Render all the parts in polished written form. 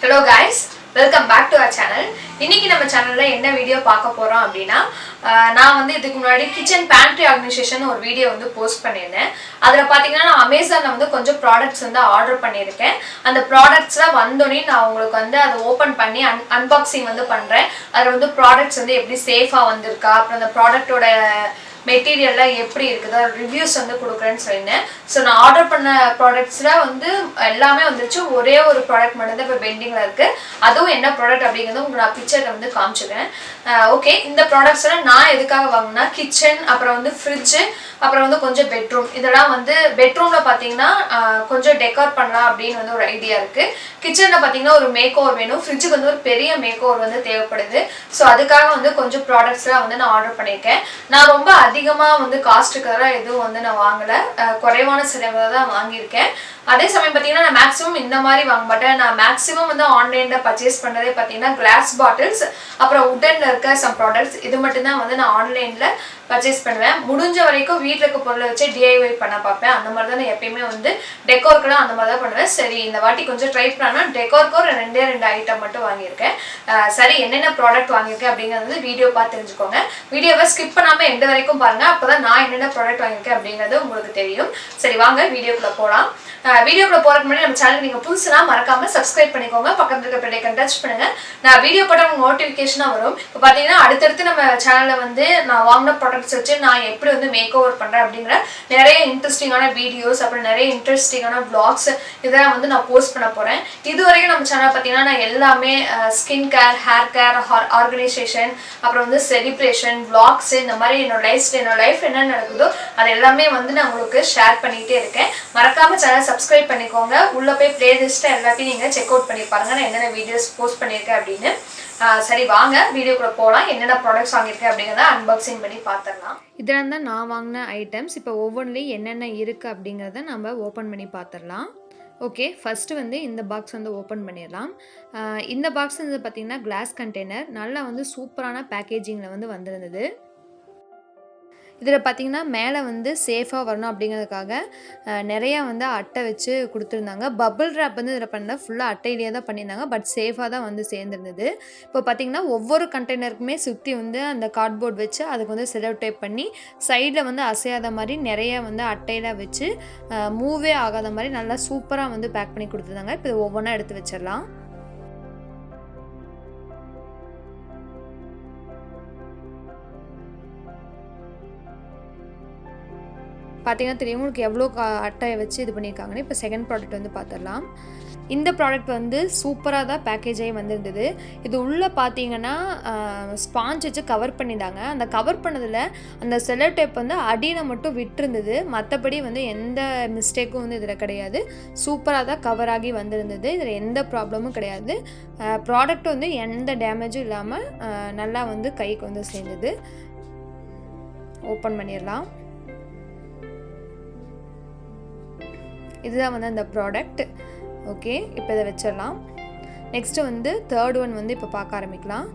Hello guys, welcome back to our channel. இன்னைக்கு நம்ம சேனல்ல என்ன வீடியோ பார்க்க போறோம் அப்படினா நான் வந்து இதுக்கு முன்னாடி கிச்சன் பேண்ட்ரி ஆர்கனைசேஷன் ஒரு வீடியோ வந்து போஸ்ட் பண்ணிருந்தேன். அதுல பாத்தீங்கன்னா நான் அமேசான்ல வந்து கொஞ்சம் ப்ராடக்ட்ஸ் வந்து ஆர்டர் பண்ணிருக்கேன். அந்த ப்ராடக்ட்ஸ்லாம் வந்தோனே நான் உங்களுக்கு வந்து அதை ஓபன் பண்ணி அன்பாக்சிங் வந்து பண்றேன். அதுல வந்து ப்ராடக்ட்ஸ் வந்து எப்படி சேஃபா வந்திருக்கா, அப்புறம் அந்த ப்ராடக்ட்டோட மெட்டீரியல்லாம் எப்படி இருக்குதா ரிவ்யூஸ் வந்து கொடுக்குறேன்னு சொல்லியிருந்தேன். ஸோ நான் ஆர்டர் பண்ண ப்ராடக்ட்ஸில் வந்து எல்லாமே வந்துருச்சு. ஒரே ஒரு ப்ராடக்ட் மட்டும் தான் இப்போ பெண்டிங்கில் இருக்குது. அதுவும் என்ன ப்ராடக்ட் அப்படிங்கிறது உங்களுக்கு நான் பிக்சரில் வந்து காமிச்சிக்கிறேன். ஓகே, இந்த ப்ராடக்ட்ஸ்லாம் நான் எதுக்காக வாங்கினா கிச்சன், அப்புறம் வந்து ஃப்ரிட்ஜு, அப்புறம் வந்து கொஞ்சம் பெட்ரூம். இதெல்லாம் வந்து பெட்ரூமில் பார்த்தீங்கன்னா கொஞ்சம் டெக்கார் பண்ணலாம் அப்படின்னு வந்து ஒரு ஐடியா இருக்குது. கிச்சனில் பார்த்தீங்கன்னா ஒரு மேக் ஓவர் வேணும், ஃப்ரிட்ஜுக்கு வந்து ஒரு பெரிய மேக் ஓவர் வந்து தேவைப்படுது. ஸோ அதுக்காக வந்து கொஞ்சம் ப்ராடக்ட்ஸ்லாம் வந்து நான் ஆர்டர் பண்ணியிருக்கேன். நான் ரொம்ப அதிகமாக வந்து காஸ்ட்டுக்காக எதுவும் வந்து நான் வாங்கலை, குறைவான செலவில் தான் வாங்கியிருக்கேன். அதே சமயம் பார்த்தீங்கன்னா நான் மேக்ஸிமம் இந்த மாதிரி வாங்க மாட்டேன். நான் மேக்ஸிமம் வந்து ஆன்லைனில் பர்ச்சேஸ் பண்ணுறதே பார்த்தீங்கன்னா கிளாஸ் பாட்டில்ஸ், அப்புறம் உட்டனில் இருக்க சம் ப்ராடக்ட்ஸ், இது மட்டும்தான் வந்து நான் ஆன்லைனில் பர்ச்சேஸ் பண்ணுவேன். முடிஞ்ச வரைக்கும் வீட்டில் இருக்க பொருளை வச்சு டிஐஒய் பண்ண பார்ப்பேன். அந்த மாதிரி தான் நான் எப்பயுமே வந்து டெக்கோர்க்கெல்லாம் அந்த மாதிரி தான் பண்ணுவேன். சரி, இந்த வாட்டி கொஞ்சம் ட்ரை பண்ணால் டெக்கோர்க்கு ரெண்டே ஐட்டம் மட்டும் வாங்கியிருக்கேன். சரி, என்னென்ன ப்ராடக்ட் வாங்கியிருக்கேன் அப்படிங்கிறது வந்து வீடியோ பார்த்து தெரிஞ்சுக்கோங்க. வீடியோவை ஸ்கிப் பண்ணாமல் எண்டு வரைக்கும் பாருங்கள். அப்போ தான் நான் என்னென்ன ப்ராடக்ட் வாங்கியிருக்கேன் அப்படிங்கிறது உங்களுக்கு தெரியும். சரி, வாங்க வீடியோக்குள்ளே போகலாம். வீடியோக்குள்ள போறதுக்கு முன்னாடி நம்ம சேனல் நீங்க புதுசுனா மறக்காம சப்ஸ்கிரைப் பண்ணிக்கோங்க. பக்கத்துல இருக்க பெல் ஐகான் டச் பண்ணுங்க. நான் வீடியோ போட்டா உங்களுக்கு நோட்டிஃபிகேஷனா வரும். இப்போ பாத்தீங்கன்னா அடுத்தடுத்து நம்ம சேனல்ல வந்து நான் வாங்கின ப்ராடக்ட்ஸ் வச்சு நான் எப்படி வந்து மேக் ஓவர் பண்றேன் அப்படிங்கிற நிறைய இன்ட்ரெஸ்டிங்கான வீடியோஸ், அப்புறம் நிறைய இன்ட்ரெஸ்டிங்கான vlogs இதெல்லாம் வந்து நான் போஸ்ட் பண்ண போறேன். இது வரைக்கும் நம்ம சேனல் பாத்தீங்கன்னா நான் எல்லாமே skin care, hair care, organisation, அப்புறம் வந்து செலிப்ரேஷன், vlogs, இந்த மாதிரி என்னோட லைஃப் என்ன நடக்குதோ அது எல்லாமே வந்து நான் உங்களுக்கு ஷேர் பண்ணிட்டே இருக்கேன். மறக்காம சேனல் சப்ஸ்கிரைப் பண்ணிக்கோங்க. உள்ள போய் பிளேலிஸ்ட்டை எல்லாத்தையும் நீங்கள் செக் அவுட் பண்ணி பாருங்க நான் என்னென்ன வீடியோஸ் போஸ்ட் பண்ணியிருக்கேன் அப்படின்னு. சரி, வாங்க வீடியோக்குள்ள போகலாம். என்னென்ன ப்ராடக்ட்ஸ் வாங்கியிருக்கேன் அப்படிங்கிறத அன்பாக்சிங் பண்ணி பார்த்துடலாம். இதெல்லாம் தான் நான் வாங்கின ஐட்டம்ஸ். இப்போ ஒவ்வொன்றிலையும் என்னென்ன இருக்குது அப்படிங்கிறத நம்ம ஓப்பன் பண்ணி பார்த்துடலாம். ஓகே, ஃபஸ்ட்டு வந்து இந்த பாக்ஸ் வந்து ஓப்பன் பண்ணிடலாம். இந்த பாக்ஸ் வந்து பார்த்திங்கன்னா கிளாஸ் கண்டெய்னர், நல்லா வந்து சூப்பரான பேக்கேஜிங்கில் வந்து வந்திருந்தது. இதில் பார்த்திங்கன்னா மேலே வந்து சேஃபாக வரணும் அப்படிங்கிறதுக்காக நிறையா வந்து அட்டை வச்சு கொடுத்துருந்தாங்க. பபிள் ரேப் வந்து இதில் பண்ண ஃபுல்லாக அட்டையிலேயே தான் பண்ணியிருந்தாங்க, பட் சேஃபாக தான் வந்து சேர்ந்துருந்தது. இப்போ பார்த்திங்கன்னா ஒவ்வொரு கண்டெய்னருக்குமே சுற்றி வந்து அந்த கார்ட்போர்ட் வச்சு அதுக்கு வந்து செலோ டேப் பண்ணி சைடில் வந்து அசையாத மாதிரி நிறையா வந்து அட்டையில் வச்சு மூவே ஆகாத மாதிரி நல்லா சூப்பராக வந்து பேக் பண்ணி கொடுத்துருந்தாங்க. இப்போ இது ஒவ்வொன்றா எடுத்து வச்சிடலாம். பார்த்தீங்கன்னா தெரியும் உங்களுக்கு எவ்வளோ அட்டையை வச்சு இது பண்ணியிருக்காங்கன்னு. இப்போ செகண்ட் ப்ராடக்ட் வந்து பார்த்துடலாம். இந்த ப்ராடக்ட் வந்து சூப்பராக தான் பேக்கேஜ் ஆகி வந்திருந்தது. இது உள்ளே பார்த்தீங்கன்னா ஸ்பாஞ்ச் வச்சு கவர் பண்ணியிருந்தாங்க. அந்த கவர் பண்ணதில் அந்த செல்லோ டேப் வந்து அடியில் மட்டும் விட்டுருந்தது, மற்றபடி வந்து எந்த மிஸ்டேக்கும் வந்து இதில் கிடையாது. சூப்பராக தான் கவர் ஆகி வந்திருந்தது. இதில் எந்த ப்ராப்ளமும் கிடையாது. ப்ராடக்ட் வந்து எந்த டேமேஜும் இல்லாமல் நல்லா வந்து கைக்கு வந்து சேர்ந்தது. ஓப்பன் பண்ணிடலாம். இதுதான் வந்து அந்த ப்ராடக்ட். ஓகே, இப்போ இதை வச்சிடலாம். நெக்ஸ்ட்டு வந்து தேர்ட் ஒன் வந்து இப்போ பார்க்க ஆரம்பிக்கலாம்.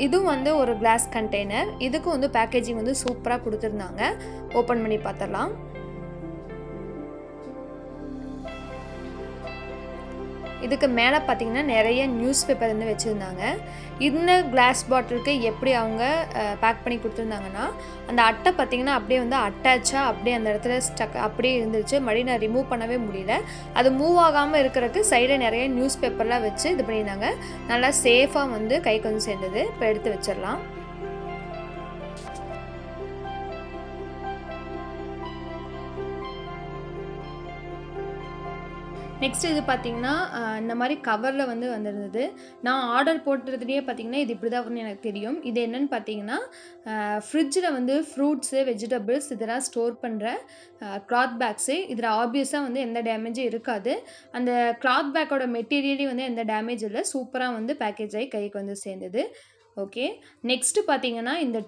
இதுவும் வந்து ஒரு கிளாஸ் கண்டெய்னர். இதுக்கும் வந்து பேக்கேஜிங் வந்து சூப்பராக கொடுத்துருந்தாங்க. ஓப்பன் பண்ணி பார்த்துடலாம். இதுக்கு மேலே பார்த்திங்கன்னா நிறைய நியூஸ் பேப்பர் வந்து வச்சுருந்தாங்க. இந்த கிளாஸ் பாட்டிலுக்கு எப்படி அவங்க பேக் பண்ணி கொடுத்துருந்தாங்கன்னா அந்த அட்டை பார்த்திங்கன்னா அப்படியே வந்து அட்டாச்சாக அப்படியே அந்த இடத்துல ஸ்டக் அப்படியே இருந்துச்சு. மறுபடியும் நான் ரிமூவ் பண்ணவே முடியல. அது மூவ் ஆகாமல் இருக்கிறதுக்கு சைடில் நிறைய நியூஸ் பேப்பர்லாம் வச்சு இது பண்ணியிருந்தாங்க. நல்லா சேஃபாக வந்து கைக்கு வந்து சேர்ந்தது. இப்போ எடுத்து வச்சிடலாம். நெக்ஸ்ட் இது பார்த்திங்கன்னா இந்த மாதிரி கவரில் வந்து வந்திருந்தது. நான் ஆர்டர் போட்டுறதுலேயே பார்த்திங்கன்னா இது இப்படி தான் வரும்னு எனக்கு தெரியும். இது என்னென்னு பார்த்தீங்கன்னா ஃப்ரிட்ஜில் வந்து ஃப்ரூட்ஸு, வெஜிடபிள்ஸ் இதெல்லாம் ஸ்டோர் பண்ணுற கிளாத் பேக்ஸு. இதில் ஆப்வியஸாக வந்து எந்த டேமேஜும் இருக்காது. அந்த கிளாத் பேக்கோட மெட்டீரியலே வந்து எந்த டேமேஜ் இல்லை. சூப்பராக வந்து பேக்கேஜ் ஆகி கைக்கு வந்து சேர்ந்தது. ஓகே, நெக்ஸ்ட்டு பார்த்தீங்கன்னா இந்த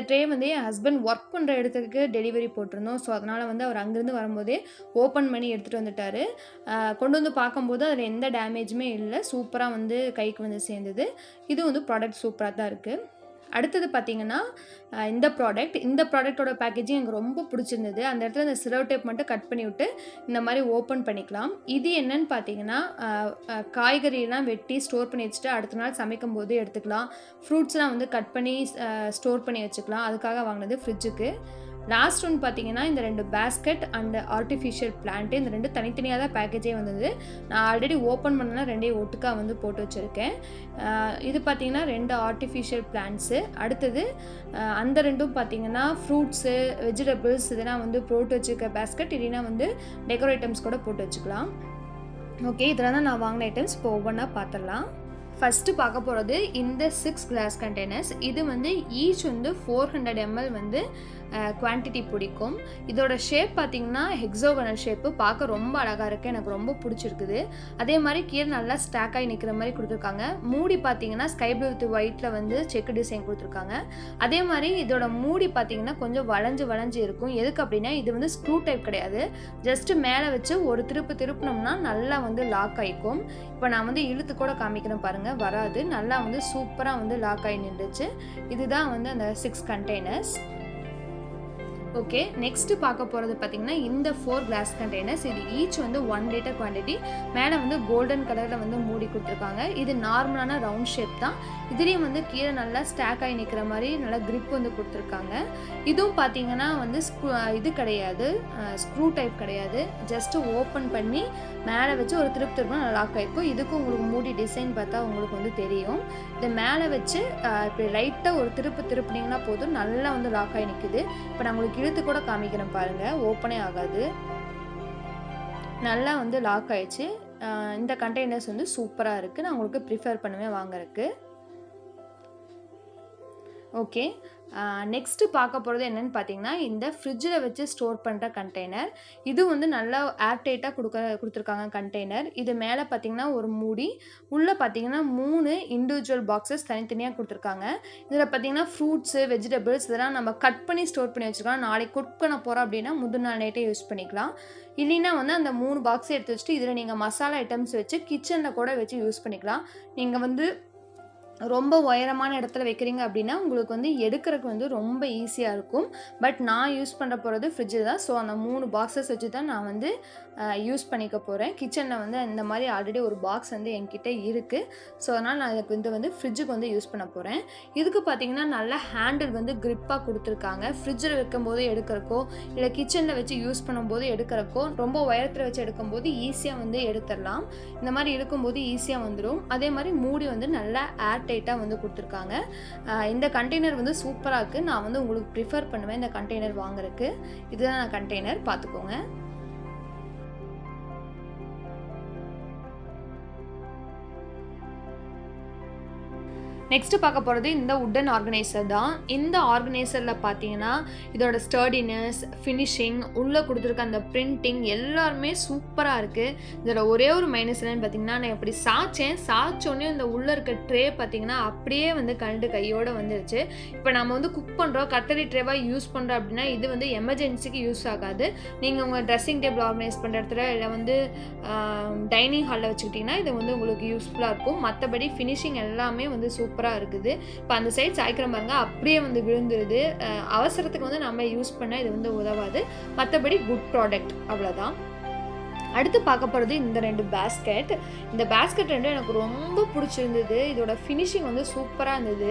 ட்ரே வந்து என் ஹஸ்பண்ட் ஒர்க் பண்ணுற இடத்துக்கு டெலிவரி போட்டிருந்தோம். ஸோ அதனால் வந்து அவர் அங்கேருந்து வரும்போதே ஓப்பன் பண்ணி எடுத்துகிட்டு வந்துட்டார். கொண்டு வந்து பார்க்கும்போது அதில் எந்த டேமேஜுமே இல்லை. சூப்பராக வந்து கைக்கு வந்து சேர்ந்தது. இது வந்து ப்ராடக்ட் சூப்பராக தான் இருக்குது. அடுத்தது பார்த்தீங்கன்னா இந்த ப்ராடக்ட்டோட பேக்கேஜிங் எனக்கு ரொம்ப பிடிச்சிருந்தது. அந்த இடத்துல இந்த சிரோ டேப் மட்டும் கட் பண்ணி விட்டு இந்த மாதிரி ஓப்பன் பண்ணிக்கலாம். இது என்னன்னு பார்த்தீங்கன்னா காய்கறியெல்லாம் வெட்டி ஸ்டோர் பண்ணி வச்சுட்டு அடுத்த நாள் சமைக்கும் போது எடுத்துக்கலாம். ஃப்ரூட்ஸ்லாம் வந்து கட் பண்ணி ஸ்டோர் பண்ணி வச்சுக்கலாம். அதுக்காக வாங்கினது ஃப்ரிட்ஜுக்கு. லாஸ்ட் ஒன் பார்த்தீங்கன்னா இந்த 2 பேஸ்கெட் அண்ட் ஆர்டிஃபிஷியல் பிளான்ட்டு, இந்த 2 தனித்தனியாக தான் பேக்கேஜே வந்தது. நான் ஆல்ரெடி ஓப்பன் பண்ணனா 2 ஒட்டுக்கா வந்து போட்டு வச்சுருக்கேன். இது பார்த்தீங்கன்னா 2 ஆர்டிஃபிஷியல் பிளான்ட்ஸு. அடுத்தது அந்த 2ம் பார்த்தீங்கன்னா ஃப்ரூட்ஸு, வெஜிடபிள்ஸ் இதெல்லாம் வந்து போட்டு வச்சுருக்க பேஸ்கெட், இல்லைன்னா வந்து டெக்கோர் ஐட்டம்ஸ் கூட போட்டு வச்சுக்கலாம். ஓகே, இதெல்லாம் தான் நான் வாங்கின ஐட்டம்ஸ். இப்போ ஒவ்வொன்றா பார்த்துடலாம். ஃபஸ்ட்டு பார்க்க போகிறது இந்த 6 கிளாஸ் கண்டெய்னர்ஸ். இது வந்து ஈச் வந்து 400 ml வந்து குவான்டிட்டி பிடிக்கும். இதோட ஷேப் பார்த்திங்கன்னா ஹெக்ஸோகனல் ஷேப்பு, பார்க்க ரொம்ப அழகாக இருக்குது, எனக்கு ரொம்ப பிடிச்சிருக்குது. அதே மாதிரி கீழே நல்லா ஸ்டாக் ஆகி நிற்கிற மாதிரி கொடுத்துருக்காங்க. மூடி பார்த்திங்கன்னா ஸ்கை ப்ளூ வித் ஒயிட்டில் வந்து செக் டிசைன் கொடுத்துருக்காங்க. அதே மாதிரி இதோட மூடி பார்த்திங்கன்னா கொஞ்சம் வளைஞ்சு இருக்கும். எதுக்கு அப்படின்னா இது வந்து ஸ்க்ரூ டைப் கிடையாது. ஜஸ்ட்டு மேலே வச்சு ஒரு திருப்பினோம்னா நல்லா வந்து லாக் ஆகிக்கும். இப்போ நான் வந்து இழுத்து கூட காமிக்கிறேன் பாருங்கள், வராது, நல்லா வந்து சூப்பராக வந்து லாக் ஆகி நின்றுச்சு. இதுதான் வந்து அந்த 6 கண்டெய்னர்ஸ். ஓகே, நெக்ஸ்ட்டு பார்க்க போகிறது பார்த்திங்கன்னா இந்த 4 கிளாஸ் கண்டெய்னர்ஸ். இது ஈச் வந்து 1 லிட்டர் குவான்டிட்டி. மேலே வந்து கோல்டன் கலரில் வந்து மூடி கொடுத்துருக்காங்க. இது நார்மலான ரவுண்ட் ஷேப் தான். இதுலேயும் வந்து கீழே நல்லா ஸ்டாக் ஆகி நிற்கிற மாதிரி நல்லா கிரிப் வந்து கொடுத்துருக்காங்க. இதுவும் பார்த்திங்கன்னா வந்து இது கிடையாது, ஸ்க்ரூ டைப் கிடையாது. ஜஸ்ட்டு ஓப்பன் பண்ணி மேலே வச்சு ஒரு திருப்பினா நல்லா லாக் ஆகிருக்கும். இதுக்கும் உங்களுக்கு மூடி டிசைன் பார்த்தா உங்களுக்கு வந்து தெரியும். இதை மேலே வச்சு இப்படி லைட்டாக ஒரு திருப்பினீங்கன்னா போதும், நல்லா வந்து லாக் ஆகி நிற்குது. இப்போ நான் உங்களுக்கு இழுத்து கூட காமிக்கிறேன் பாருங்கள், ஓப்பனே ஆகாது, நல்லா வந்து லாக் ஆயிடுச்சு. இந்த கண்டெய்னர்ஸ் வந்து சூப்பராக இருக்குது, நான் உங்களுக்கு ப்ரிஃபர் பண்ணுவேன் வாங்குறதுக்கு. ஓகே, நெக்ஸ்ட்டு பார்க்க போகிறது என்னென்னு பார்த்தீங்கன்னா இந்த ஃப்ரிட்ஜில் வச்சு ஸ்டோர் பண்ணுற கண்டெய்னர். இது வந்து நல்லா ஏர்டைட்டாக கொடுத்துருக்காங்க கண்டெய்னர். இது மேலே பார்த்தீங்கன்னா ஒரு மூடி, உள்ளே பார்த்தீங்கன்னா 3 இண்டிவிஜுவல் பாக்ஸஸ் தனித்தனியாக கொடுத்துருக்காங்க. இதில் பார்த்தீங்கன்னா ஃப்ரூட்ஸு, வெஜிடபிள்ஸ் இதெல்லாம் நம்ம கட் பண்ணி ஸ்டோர் பண்ணி வச்சுக்கலாம். நாளைக்கு குக் பண்ண போகிறோம் அப்படின்னா முந்தின நாள் நைட்டே யூஸ் பண்ணிக்கலாம். இல்லைன்னா வந்து அந்த 3 பாக்ஸை எடுத்து வச்சுட்டு இதில் நீங்கள் மசாலா ஐட்டம்ஸ் வச்சு கிச்சனில் கூட வச்சு யூஸ் பண்ணிக்கலாம். நீங்கள் வந்து ரொம்ப உயரமான இடத்துல வைக்கிறீங்க அப்படின்னா உங்களுக்கு வந்து எடுக்கிறதுக்கு வந்து ரொம்ப ஈஸியாக இருக்கும். பட் நான் யூஸ் பண்ண போகிறது ஃப்ரிட்ஜில் தான். ஸோ அந்த 3 பாக்ஸஸ் வச்சு தான் நான் வந்து யூஸ் பண்ணிக்க போகிறேன். கிச்சனில் வந்து இந்த மாதிரி ஆல்ரெடி ஒரு பாக்ஸ் வந்து என்கிட்ட இருக்குது. ஸோ அதனால் நான் இதுக்கு வந்து ஃப்ரிட்ஜுக்கு வந்து யூஸ் பண்ண போகிறேன். இதுக்கு பார்த்தீங்கன்னா நல்லா ஹேண்டில் வந்து கிரிப்பாக கொடுத்துருக்காங்க. ஃப்ரிட்ஜில் வைக்கும்போது எடுக்கிறக்கோ இல்லை கிச்சனில் வச்சு யூஸ் பண்ணும்போது எடுக்கிறக்கோ, ரொம்ப உயரத்தில் வச்சு எடுக்கும்போது ஈஸியாக வந்து எடுத்துடலாம். இந்த மாதிரி இருக்கும்போது ஈஸியாக வந்துடும். அதே மாதிரி மூடி வந்து நல்லா டைட்டாக வந்து கொடுத்துருக்காங்க. இந்த கண்டெய்னர் வந்து சூப்பராக இருக்குது. நான் வந்து உங்களுக்கு ப்ரிஃபர் பண்ணுவேன் இந்த கண்டெய்னர் வாங்குறதுக்கு. இதுதான் நான் கண்டெய்னர், பார்த்துக்கோங்க. நெக்ஸ்ட்டு பார்க்க போகிறது இந்த உட்டன் ஆர்கனைசர் தான். இந்த ஆர்கனைசரில் பார்த்தீங்கன்னா இதோட ஸ்டர்டினஸ், ஃபினிஷிங், உள்ளே கொடுத்துருக்க அந்த பிரிண்டிங் எல்லாருமே சூப்பராக இருக்குது. இதோட ஒரே ஒரு மைனஸ் என்னன்னு பார்த்தீங்கன்னா, நான் எப்படி சாச்சோன்னே இந்த உள்ளே இருக்க ட்ரே பார்த்தீங்கன்னா அப்படியே வந்து கண்டு கையோடு வந்துருச்சு. இப்போ நம்ம வந்து குக் பண்ணுறோம், கட்டரி ட்ரேவாக யூஸ் பண்ணுறோம் அப்படின்னா இது வந்து எமர்ஜென்சிக்கு யூஸ் ஆகாது. நீங்கள் உங்கள் ட்ரெஸ்ஸிங் டேபிள் ஆர்கனைஸ் பண்ணுற இடத்துல இல்லை வந்து டைனிங் ஹாலில் வச்சுக்கிட்டிங்கன்னா இது வந்து உங்களுக்கு யூஸ்ஃபுல்லாக இருக்கும். மற்றபடி ஃபினிஷிங் எல்லாமே வந்து சூப்பராக இருக்குது. இப்போ அந்த சைட் சாய்க்கிற பாருங்க அப்படியே வந்து விழுந்துருது. அவசரத்துக்கு வந்து நம்ம யூஸ் பண்ண இது வந்து உதவாது. மற்றபடி குட் ப்ராடக்ட், அவ்வளோதான். அடுத்து பார்க்க போகிறது இந்த 2 பேஸ்கெட். இந்த பேஸ்கெட் ரெண்டும் எனக்கு ரொம்ப பிடிச்சிருந்தது. இதோட ஃபினிஷிங் வந்து சூப்பராக இருந்தது.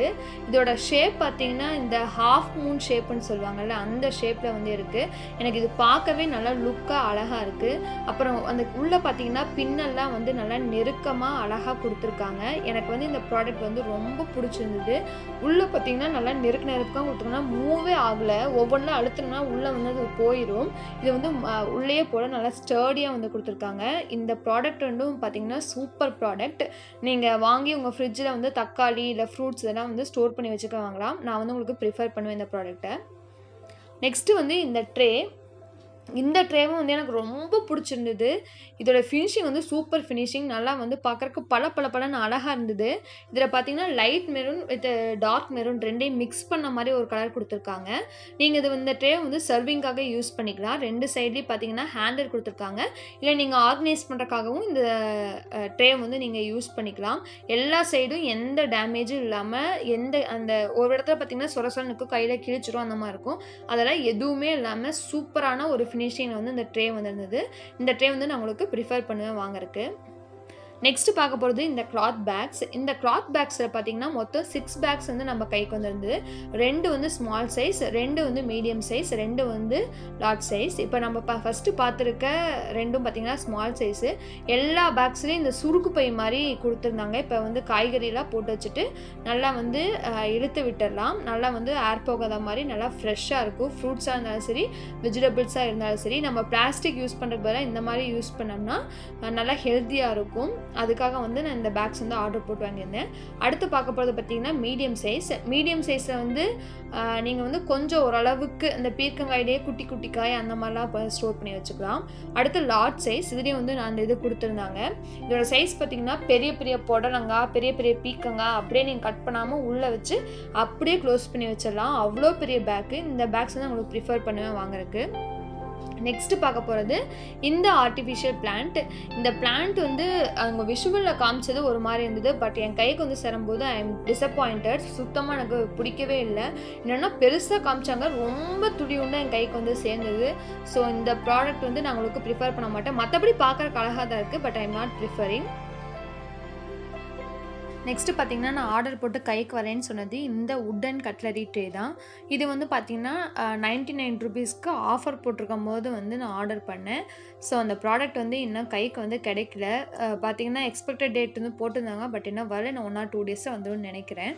இதோட ஷேப் பார்த்தீங்கன்னா இந்த ஹாஃப் மூன் ஷேப்புன்னு சொல்லுவாங்கள்ல, அந்த ஷேப்பில் வந்து இருக்குது. எனக்கு இது பார்க்கவே நல்லா லுக்காக அழகாக இருக்குது. அப்புறம் அந்த உள்ளே பார்த்தீங்கன்னா பின்னெல்லாம் வந்து நல்லா நெருக்கமாக அழகாக கொடுத்துருக்காங்க. எனக்கு வந்து இந்த ப்ராடக்ட் வந்து ரொம்ப பிடிச்சிருந்தது. உள்ளே பார்த்தீங்கன்னா நல்லா நெருக்கமாக கொடுத்துருக்கோன்னா மூவே ஆகலை. ஒவ்வொன்றா அழுத்தினா உள்ளே வந்து அது போயிடும். இது வந்து உள்ளேயே போல நல்லா ஸ்டர்டியாக வந்து கொடுத்துருக்காங்க. இந்த ப்ராடக்ட் ரெண்டும் பார்த்தீங்கன்னா சூப்பர் ப்ராடக்ட். நீங்கள் வாங்கி உங்கள் ஃப்ரிட்ஜில் வந்து தக்காளி இல்லை ஃப்ரூட்ஸ் இதெல்லாம் வந்து ஸ்டோர் பண்ணி வச்சுக்க வாங்கலாம். நான் வந்து உங்களுக்கு ப்ரிஃபர் பண்ணுவேன் இந்த ப்ராடக்ட்டை. நெக்ஸ்ட்டு வந்து இந்த ட்ரே. இந்த ட்ரேவும் வந்து எனக்கு ரொம்ப பிடிச்சிருந்தது. இதோட ஃபினிஷிங் வந்து சூப்பர் ஃபினிஷிங். நல்லா வந்து பார்க்கறக்கு பளபளன்னு அழகா இருந்தது. இதில பார்த்தீங்கன்னா, light maroon with dark maroon 2யும் மிக்ஸ் பண்ண மாரி ஒரு கலர் குடுத்துருக்காங்க. நீங்க இந்த ட்ரே வந்து சர்விங்காக யூஸ் பண்ணிக்கலாம். 2 சைட்லயும் பார்த்தீங்கன்னா, ஹேண்டில் குடுத்துருக்காங்க. இல்ல நீங்க ஆர்கனைஸ் பண்றதுக்காகவும் இந்த ட்ரே வந்து நீங்க யூஸ் பண்ணிக்கலாம். எல்லா சைடும் எந்த டேமேஜும் இல்லாம, அந்த ஒரு இடத்துல பார்த்தீங்கன்னா, சொர சொரன்னு இருக்கும். கையில கிழிச்சிரும் அந்த மாரி இருக்கும். அதெல்லாம் எதுவுமே இல்லாம சூப்பரான ஒரு ஃபினிஷிங்ல வந்து இந்த ட்ரே வந்து இருந்தது. இந்த ட்ரே வந்து நான் உங்களுக்கு ப்ரிஃபர் பண்ணுவேன் வாங்குறக்கு. நெக்ஸ்ட் பார்க்க போகிறது இந்த கிளாத் பேக்ஸ். இந்த கிளாத் பேக்ஸில் பார்த்தீங்கன்னா மொத்தம் 6 பேக்ஸ் வந்து நம்ம கைக்கு வந்துருந்தது. 2 வந்து ஸ்மால் சைஸ், 2 வந்து மீடியம் சைஸ், 2 வந்து லார்ஜ் சைஸ். இப்போ நம்ம ஃபஸ்ட்டு பார்த்துருக்க 2ம் பார்த்தீங்கன்னா ஸ்மால் சைஸு. எல்லா பேக்ஸ்லேயும் இந்த சுருக்கு பை மாதிரி கொடுத்துருந்தாங்க. இப்போ வந்து காய்கறியெல்லாம் போட்டு வச்சுட்டு நல்லா வந்து இழுத்து விட்டுடலாம். நல்லா வந்து ஏர் போகாத மாதிரி நல்லா ஃப்ரெஷ்ஷாக இருக்கும். ஃப்ரூட்ஸாக இருந்தாலும் சரி, வெஜிடபிள்ஸாக இருந்தாலும் சரி. நம்ம பிளாஸ்டிக் யூஸ் பண்ணுறதுக்கு பதிலாக இந்த மாதிரி யூஸ் பண்ணோம்னா நல்லா ஹெல்த்தியாக இருக்கும். அதுக்காக வந்து நான் இந்த பேக்ஸ் வந்து ஆர்டர் போட்டு வாங்கியிருந்தேன். அடுத்து பார்க்க போகிறது பார்த்தீங்கன்னா மீடியம் சைஸ். மீடியம் சைஸில் வந்து நீங்கள் வந்து கொஞ்சம் ஓரளவுக்கு இந்த பீர்க்கங்காயிலேயே குட்டி குட்டி காய் அந்த மாதிரிலாம் ஸ்டோர் பண்ணி வச்சுக்கலாம். அடுத்து லார்ஜ் சைஸ். இதுலேயும் வந்து நான் அந்த இது கொடுத்துருந்தாங்க. இதோட சைஸ் பார்த்தீங்கன்னா பெரிய பெரிய புடலங்காய், பெரிய பெரிய பீர்க்கங்காய் அப்படியே நீங்கள் கட் பண்ணாமல் உள்ளே வச்சு அப்படியே க்ளோஸ் பண்ணி வச்சிடலாம். அவ்வளோ பெரிய பேக்கு. இந்த பேக்ஸ் வந்து உங்களுக்கு ப்ரிஃபர் பண்ணுவேன் வாங்குறதுக்கு. நெக்ஸ்ட்டு பார்க்க போகிறது இந்த ஆர்டிஃபிஷியல் பிளான்ட். இந்த பிளான்ட் வந்து அவங்க விஷுவலில் காமிச்சது ஒரு மாதிரி இருந்தது. பட் என் கைக்கு வந்து சேரும்போது ஐ எம் டிசப்பாயிண்டட். சுத்தமாக எனக்கு பிடிக்கவே இல்லை. என்னென்னா பெருசாக காமிச்சாங்க, ரொம்ப துளியுண்டு என் கைக்கு வந்து சேர்ந்தது. ஸோ இந்த ப்ராடக்ட் வந்து நான் உங்களுக்கு ப்ரிஃபர் பண்ண மாட்டேன். மற்றபடி பார்க்குறக்கு அழகாக தான் இருக்குது. But I am not preferring. Next பார்த்தீங்கன்னா, நான் ஆர்டர் போட்டு கைக்கு வரேன்னு சொன்னது இந்த உட்டன் கட்லரி ட்ரே தான். இது வந்து பார்த்தீங்கன்னா 99 ரூபீஸ்க்கு ஆஃபர் போட்டிருக்கும் போது வந்து நான் ஆர்டர் பண்ணேன். ஸோ அந்த ப்ராடக்ட் வந்து இன்னும் கைக்கு வந்து கிடைக்கல. பார்த்தீங்கன்னா எக்ஸ்பெக்டட் டேட் வந்து போட்டிருந்தாங்க. பட் இன்னும் வரல. நான் 1 or 2 டேஸில் வந்துடும்னு நினைக்கிறேன்.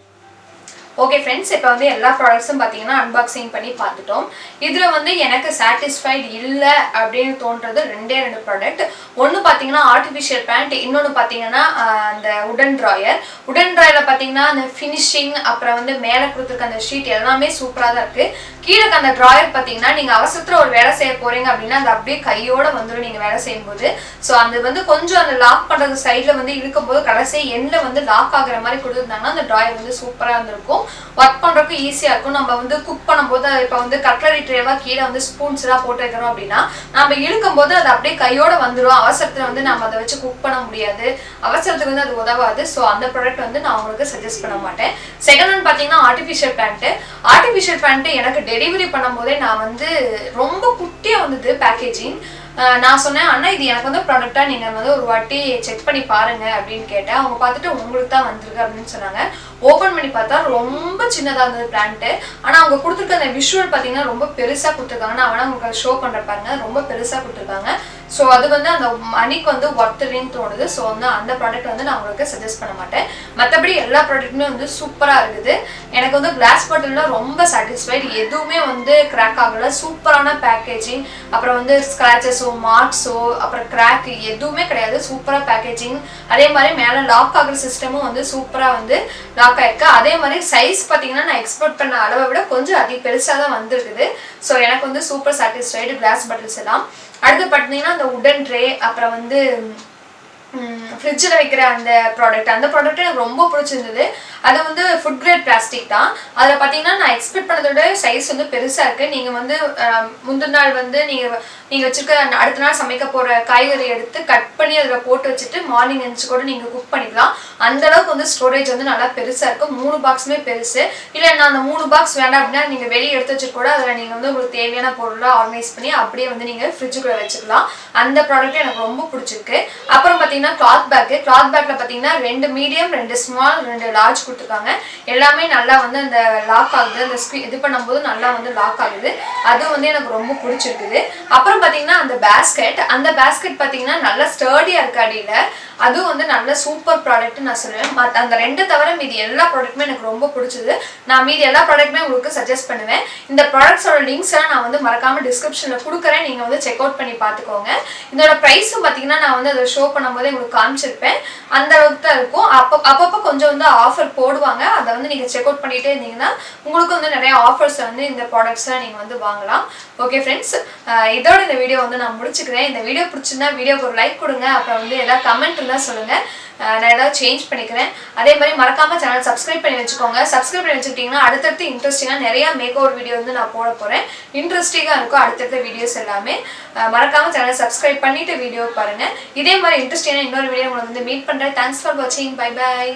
ஓகே ஃப்ரெண்ட்ஸ், இப்போ வந்து எல்லா ப்ராடக்ட்ஸும் பார்த்தீங்கன்னா அன்பாக்சிங் பண்ணி பார்த்துட்டோம். இதில் வந்து எனக்கு சாட்டிஸ்ஃபைடு இல்லை அப்படின்னு தோன்றது 2 ப்ராடக்ட். ஒன்று பார்த்தீங்கன்னா ஆர்டிஃபிஷியல் பேண்ட், இன்னொன்று பார்த்தீங்கன்னா அந்த உடன் ட்ராயர். உடன் ட்ராயரில் பார்த்தீங்கன்னா அந்த ஃபினிஷிங், அப்புறம் வந்து மேலே கொடுத்துருக்க அந்த ஷீட் எல்லாமே சூப்பராக தான் இருக்குது. கீழே அந்த ட்ராயர் பார்த்தீங்கன்னா நீங்கள் அவசரத்தில் ஒரு வேலை செய்ய போகிறீங்க அப்படின்னா அது அப்படியே கையோடு வந்துடும் நீங்கள் வேலை செய்யும்போது. ஸோ அது வந்து கொஞ்சம் அந்த லாக் பண்ணுறது சைடில் வந்து இழுக்கும்போது கடைசி எண்ணில் வந்து லாக் ஆகிற மாதிரி கொடுத்துருந்தாங்கன்னா அந்த ட்ராயர் வந்து சூப்பராக இருந்திருக்கும். ஒர்க் பண்ணுறதுக்கு ஈஸியாக இருக்கும். நம்ம வந்து குக் பண்ணும்போது இப்போ வந்து கட்லரி ட்ரேவாக கீழே வந்து ஸ்பூன்ஸ் எல்லாம் போட்டு வைக்கிறோம் அப்படின்னா நம்ம இழுக்கும் போது அது அப்படியே கையோட வந்துடும். அவசரத்தில் வந்து நம்ம அதை வச்சு குக் பண்ண முடியாது. அவசரத்துக்கு வந்து அது உதவாது. ஸோ அந்த ப்ராடக்ட் வந்து நான் உங்களுக்கு சஜஸ்ட் பண்ண மாட்டேன். செகண்ட் ஒன் பார்த்தீங்கன்னா ஆர்டிஃபிஷியல் பேண்ட்டு. ஆர்டிஃபிஷியல் பேண்ட்டு எனக்கு டெலிவரி பண்ணும்போதே நான் வந்து ரொம்ப குட்டியாக வந்தது பேக்கேஜிங். நான் சொன்னேன், அண்ணா இது எனக்கு வந்து ப்ராடக்டாக நீங்கள் வந்து ஒரு வாட்டி செக் பண்ணி பாருங்கள் அப்படின்னு கேட்டேன். அவங்க பார்த்துட்டு உங்களுக்கு தான் வந்திருக்கு அப்படின்னு சொன்னாங்க. ஓப்பன் பண்ணி பார்த்தா ரொம்ப சின்னதாக இருந்தது பிளான்ட்டு. ஆனால் அவங்க கொடுத்துருக்க அந்த விஷுவல் பார்த்தீங்கன்னா ரொம்ப பெருசாக கொடுத்துருக்காங்க. நான் வேணா உங்களுக்கு ஷோ பண்ணுற பாருங்க, ரொம்ப பெருசாக கொடுத்துருக்காங்க. ஸோ அது வந்து அந்த மணிக்கு வந்து ஒர்த்துன்னு தோணுது. ஸோ வந்து அந்த ப்ராடக்ட் வந்து நான் உங்களுக்கு சஜஸ்ட் பண்ண மாட்டேன். மற்றபடி எல்லா ப்ராடக்ட்டுமே வந்து சூப்பராக இருக்குது. எனக்கு வந்து கிளாஸ் பாட்டிலில் ரொம்ப சாட்டிஸ்ஃபைடு. எதுவுமே வந்து கிராக் ஆகலை. சூப்பரான பேக்கேஜிங், அப்புறம் வந்து ஸ்க்ராச்சஸோ மார்க்ஸோ அப்புறம் கிராக் எதுவுமே கிடையாது. சூப்பராக பேக்கேஜிங். அதே மாதிரி மேலே லாக் ஆகிற சிஸ்டமும் வந்து சூப்பராக வந்து லாக் ஆயிருக்கு. அதே மாதிரி சைஸ் பார்த்தீங்கன்னா நான் எக்ஸ்பெக்ட் பண்ண அளவை விட கொஞ்சம் அதிக பெருசாக தான் வந்துருக்குது. ஸோ எனக்கு வந்து சூப்பர் சாட்டிஸ்ஃபைடு கிளாஸ் பாட்டில்ஸ் எல்லாம். அடுத்து பார்த்தீங்கன்னா அந்த உடன் ட்ரே, அப்புறம் வந்து ஃப்ரிட்ஜில் வைக்கிற அந்த ப்ராடக்ட் எனக்கு ரொம்ப பிடிச்சிருந்தது. அது வந்து ஃபுட் கிரேட் பிளாஸ்டிக் தான். அதில் பார்த்தீங்கன்னா நான் எக்ஸ்பெக்ட் பண்ணதோட சைஸ் வந்து பெருசாக இருக்குது. நீங்கள் வந்து முந்தின நாள் வந்து நீங்கள் வச்சுருக்க அடுத்த நாள் சமைக்க போகிற காய்கறி எடுத்து கட் பண்ணி அதில் போட்டு வச்சுட்டு மார்னிங் எழுந்துச்சு கூட நீங்கள் குக் பண்ணிக்கலாம். அந்தளவுக்கு வந்து ஸ்டோரேஜ் வந்து நல்லா பெருசாக இருக்கும். 3 பாக்ஸுமே பெருசு. இல்லை நான் அந்த 3 பாக்ஸ் வேண்டாம் அப்படின்னா நீங்கள் வெளியே எடுத்து வச்சுட்டு கூட அதில் நீங்கள் வந்து உங்களுக்கு தேவையான பொருளாக ஆர்கனைஸ் பண்ணி அப்படியே வந்து நீங்கள் ஃப்ரிட்ஜுக்குள்ளே வச்சுக்கலாம். அந்த ப்ராடக்ட் எனக்கு ரொம்ப பிடிச்சிருக்கு. அப்புறம் பார்த்தீங்கன்னா கிளாத் பேக்கு. கிளாத் பேக்கில் பார்த்தீங்கன்னா 2 மீடியம், 2 ஸ்மால், 2 லார்ஜ் கொடுத்துருக்காங்க. எல்லாமே நல்லா வந்து அந்த லாக் ஆகுது. அந்த இது பண்ணும்போது நல்லா வந்து லாக் ஆகுது. அது வந்து எனக்கு ரொம்ப பிடிச்சிருக்குது. அப்புறம் பார்த்தீங்கன்னா அந்த பேஸ்கெட் பார்த்தீங்கன்னா நல்லா ஸ்டர்டியாக இருக்கு. அடியில் அதுவும் வந்து நல்ல சூப்பர் ப்ராடக்ட் நான் சொல்லுவேன். அந்த ரெண்டு தவிர மீதி எல்லா ப்ராடக்ட்டுமே எனக்கு ரொம்ப பிடிச்சது. நான் மீதி எல்லா ப்ராடக்ட்டுமே உங்களுக்கு சஜஸ்ட் பண்ணுவேன். இந்த ப்ராடக்ட்ஸோட லிங்க்ஸ் எல்லாம் நான் வந்து மறக்காம டிஸ்கிரிப்ஷன்ல கொடுக்குறேன், நீங்க வந்து செக் அவுட் பண்ணி பார்த்துக்கோங்க. இதோட ப்ரைஸும் பார்த்தீங்கன்னா நான் வந்து அதை ஷோ பண்ணும்போது உங்களுக்கு காமிச்சிருப்பேன், அந்த அளவுக்கு தான் இருக்கும். அப்பப்போ கொஞ்சம் வந்து ஆஃபர் போடுவாங்க, அதை வந்து நீங்க செக் அவுட் பண்ணிட்டே இருந்தீங்கன்னா உங்களுக்கு வந்து நிறைய ஆஃபர்ஸ் வந்து இந்த ப்ராடக்ட்ஸ்லாம் நீங்க வந்து வாங்கலாம். ஓகே ஃப்ரெண்ட்ஸ், இதோட இந்த வீடியோ வந்து நான் முடிச்சுக்கிறேன். இந்த வீடியோ பிடிச்சிருந்தா வீடியோக்கு ஒரு லைக் கொடுங்க, அப்புறம் வந்து ஏதாவது கமெண்ட் இருந்தால் சொல்லுங்க, நான் ஏதாவது சேஞ்ச் பண்ணிக்கிறேன். அதே மாதிரி மறக்காம சேனல் சப்ஸ்கிரைப் பண்ணி வச்சுக்கோங்க. சப்ஸ்கிரைப் பண்ணி வச்சுக்கிட்டீங்கன்னா அடுத்தடுத்து இன்ட்ரெஸ்டிங்காக நிறைய மேக் ஓவர் வீடியோ வந்து நான் போட போறேன். இன்ட்ரெஸ்டிங்காக இருக்கும் அடுத்தடுத்த வீடியோஸ் எல்லாமே. மறக்காம சேனல் சப்ஸ்கிரைப் பண்ணிட்டு வீடியோ பாருங்க. இதே மாதிரி இன்ட்ரெஸ்டிங்கான இன்னொரு வீடியோ உங்களை வந்து மீட் பண்றேன். தேங்க்ஸ் ஃபார் வாட்சிங். Bye by.